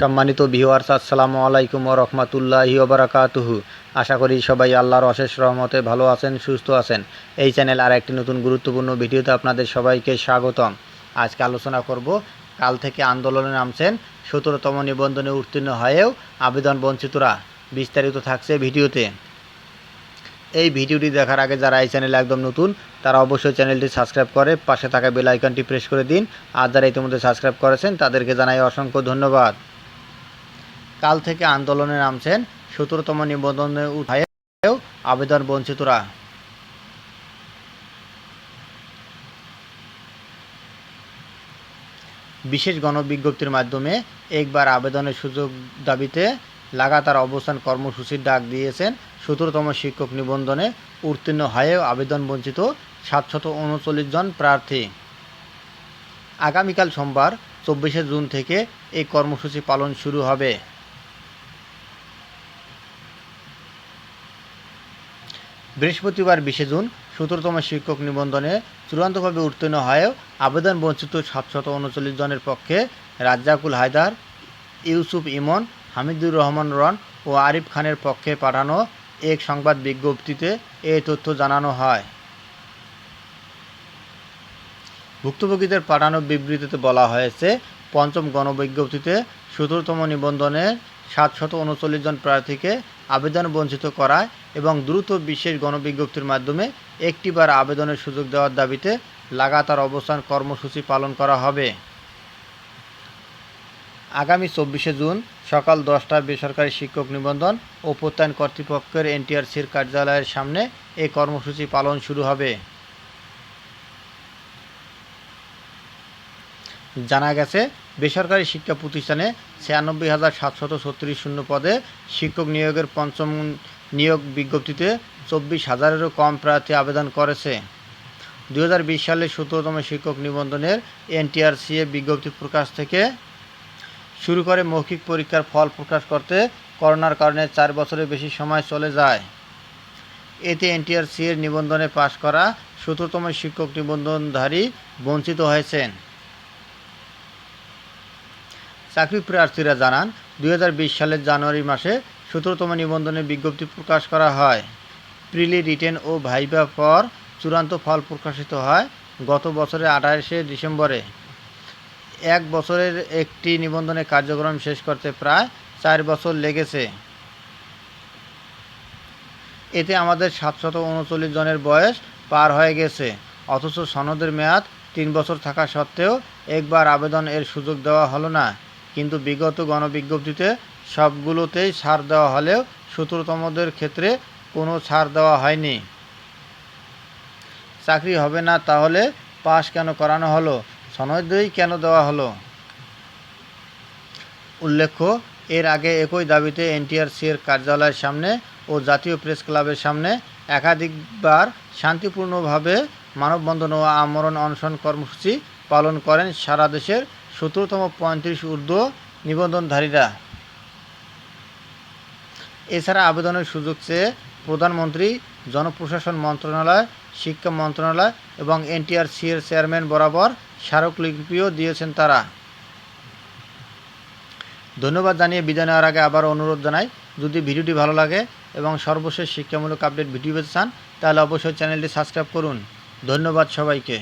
সম্মানিত ভিউয়ার্স, আসসালামু আলাইকুম ওয়া রাহমাতুল্লাহি ওয়া বারাকাতুহু। আশা করি সবাই আল্লাহর অশেষ রহমতে ভালো আছেন, সুস্থ আছেন। এই চ্যানেল আর একটি নতুন গুরুত্বপূর্ণ ভিডিওতে আপনাদের সবাইকে স্বাগতম। আজকে আলোচনা করব, কাল থেকে আন্দোলনে নামছেন 17তম নিবন্ধনে উত্তীর্ণ হয়েও আবেদন বঞ্চিতরা। বিস্তারিত থাকছে ভিডিওতে। এই ভিডিওটি দেখার আগে যারা এই চ্যানেলে একদম নতুন, তারা অবশ্যই চ্যানেলটি সাবস্ক্রাইব করে পাশে থাকা বেল আইকনটি প্রেস করে দিন। আর যারা ইতিমধ্যে সাবস্ক্রাইব করেছেন তাদেরকে জানাই অসংখ্য ধন্যবাদ। কাল থেকে আন্দোলনে নামছেন 17তম নিবন্ধনে উঠায়েও আবেদন বঞ্চিতরা। বিশেষ গণবিজ্ঞপ্তির মাধ্যমে একবার আবেদনের সুযোগ দাবিতে লাগাতার অবস্থান কর্মসূচির ডাক দিয়েছেন 17তম শিক্ষক নিবন্ধনে উত্তীর্ণ হয়েও আবেদন বঞ্চিত 739 জন প্রার্থী। আগামীকাল সোমবার 24শে জুন থেকে এই কর্মসূচি পালন শুরু হবে। বৃহস্পতিবার 20শে জুন 17তম শিক্ষক নিবন্ধনে চূড়ান্তভাবে উত্তীর্ণ হয়েও আবেদন বঞ্চিত 739 জনের পক্ষে রাজ্জাকুল হায়দার, ইউসুফ ইমন, হামিদুর রহমান রন ও আরিফ খানের পক্ষে পাঠানো এক সংবাদ বিজ্ঞপ্তিতে এই তথ্য জানানো হয়। ভুক্তভোগীদের পাঠানো বিবৃতিতে বলা হয়েছে, পঞ্চম গণবিজ্ঞপ্তিতে 17তম নিবন্ধনে 739 জন প্রার্থীকে আবেদন বঞ্চিত করায় এবং দ্রুত বিশেষ গণবিজ্ঞপ্তির মাধ্যমে একটিবার আবেদনের সুযোগ দেওয়ার দাবিতে লাগাতার অবস্থান কর্মসূচি পালন করা হবে। আগামী 24শে জুন সকাল 10টায় বেসরকারি শিক্ষক নিবন্ধন ও প্রত্যয়ন কর্তৃপক্ষের এনটিআরসির কার্যালয়ের সামনে এই কর্মসূচি পালন শুরু হবে। জানা গেছে, বেসরকারি শিক্ষা প্রতিষ্ঠানে 96,736 শূন্য পদে শিক্ষক নিয়োগের পঞ্চম নিয়োগ বিজ্ঞপ্তিতে 24,000-এরও কম প্রার্থী আবেদন করেছে। 2020 সালে 17তম শিক্ষক নিবন্ধনের এনটিআরসি বিজ্ঞপ্তি প্রকাশ থেকে শুরু করে মৌখিক পরীক্ষার ফল প্রকাশ করতে করোনার কারণে 4 বছরের বেশি সময় চলে যায়। এতে এনটিআরসি এর নিবন্ধনে পাশ করা 17তম শিক্ষক নিবন্ধনধারী বঞ্চিত হয়েছেন। চাকরি প্রার্থীরা জানান, 2020 সালের জানুয়ারি মাসে 17তম নিবন্ধনের বিজ্ঞপ্তি প্রকাশ করা হয়। প্রিলি, রিটেন ও ভাইভা পর চূড়ান্ত ফল প্রকাশিত হয় গত বছরের 28শে ডিসেম্বরে। 1 বছরের একটি নিবন্ধনের কার্যক্রম শেষ করতে প্রায় 4 বছর লেগেছে। এতে আমাদের 739 জনের বয়স পার হয়ে গেছে, অথচ সনদের মেয়াদ 3 বছর থাকা সত্ত্বেও একবার আবেদন এর সুযোগ দেওয়া হলো না। কিন্তু বিগত গণবিজ্ঞপ্তিতে সবগুলোতেই ছাড় দেওয়া হলেও 17তমদের ক্ষেত্রে কোনো ছাড় দেওয়া হয়নি। চাকরি হবে না, তাহলে পাস কেন করানো হলো? সনদই কেন দেওয়া হলো? উল্লেখ্য, এর আগে একই দাবিতে এনটিআরসি এর কার্যালয়ের সামনে ও জাতীয় প্রেস ক্লাবের সামনে একাধিকবার শান্তিপূর্ণভাবে মানববন্ধন ও আমরণ অনশন কর্মসূচি পালন করেন সারা দেশের 17তম 35 ঊর্ধ্ব নিবন্ধনধারীরা। এছাড়া আবেদনের সুযোগ চেয়ে প্রধানমন্ত্রী, জনপ্রশাসন মন্ত্রণালয়, শিক্ষা মন্ত্রণালয় এবং এনটিআরসি এর চেয়ারম্যান বরাবর স্মারকলিপিও দিয়েছেন তারা। ধন্যবাদ জানিয়ে বিদায় নেওয়ার আগে আবার অনুরোধ জানাই, যদি ভিডিওটি ভালো লাগে এবং সর্বশেষ শিক্ষামূলক আপডেট ভিডিও পেতে চান, তাহলে অবশ্যই চ্যানেলটি সাবস্ক্রাইব করুন। ধন্যবাদ সবাইকে।